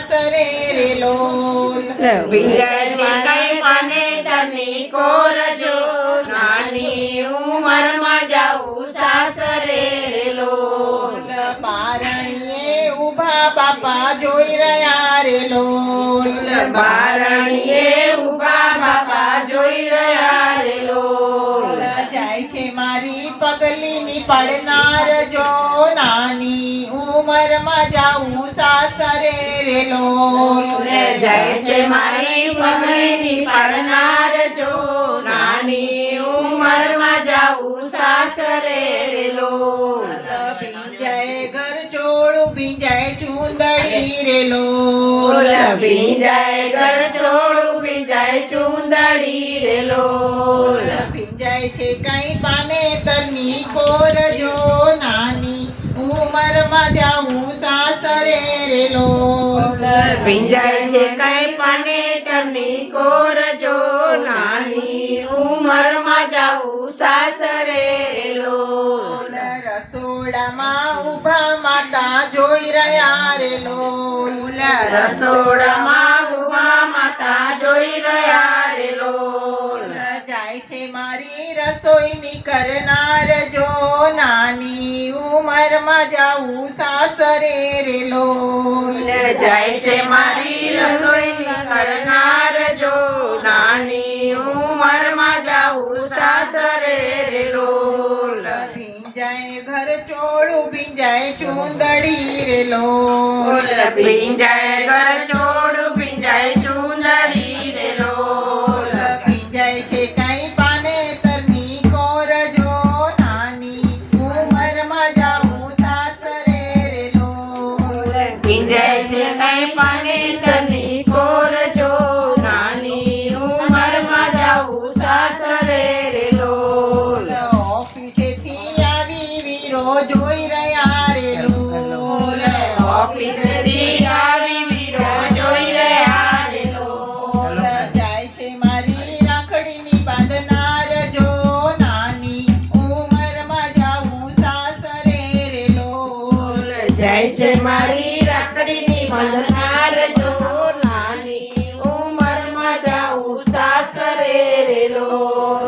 સાસરે રે લોલ ભીંજાય છે કઈ પાને તની કોરજો નાની ઉંમરમાં જાઉં સાસરે રે લોલ બારણીએ ઊભા બાપા જોઈ રહ્યા રે લોલ બારણીએ ઊભા બાપા જોઈ રહ્યા રે લોલ જાય છે મારી પગલીની પડનાર જો નાની ઉંમરમાં જાઉં સાસરે રે લોલ જાય છે મારી પગલીની પાડનાર જો નાની ઉંમરમાં જાઉં સાસરે રે લોલ ભીંજાય ઘર છોડું ભીંજાય ચુંદડી રે લોલ ભીંજાય ઘર છોડું ભીંજાય ચુંદડી રે લોલ ભીંજાય છે કઈ પાને તરની કોર જો નાની ઉંમરમાં જાઉં સાસરે રે લોલ ભીંજાય છે કઈ પાને તની કોર જો નાની ઉંમરમાં જાઉં સાસરે રે લોલ રસોડામાં ઊભા માતા જોઈ રહ્યા રે લોલ રસોડામાં ઊભા માતા જોઈ રહ્યા રે લોલ જાય છે મારી રસોઈની કરનાર જો નાની ઉંમરમાં જાઉં સાસરે રે લોલ જાય છે મારી રસોઈ કરનાર જો નાની ઉંમરમાં જાઉં સાસરે રે લોલ ભીંજાય ઘર ચોળું ભીંજાય ચુંદડી રે લોલ ભીંજાય ઘર છોડું ભીંજાય ચુંદડી રે લોલ ભીંજાય છે કઈ પાને તરની કોર જો નાની ઉંમરમાં જાઉં સાસરે રે લોલ ભીંજાય છે કઈ પાને તની કોર જો નાની ઉંમરમાં જાઉં સાસરે રે લોલ ઓફિસેથી આવી વીરો જોઈ રહ્યા રે લોલ ઓફિસથી આવી વીરો જોઈ રહ્યા રે લોલ જાય છે મારી રાખડીની બાંધનાર જો નાની ઉંમરમાં જાઉં સાસરે રે લોલ જાય છે મારી રાખડીની બંધનાર જો નાની ઉંમરમાં જાઉં સાસરે રે લોલ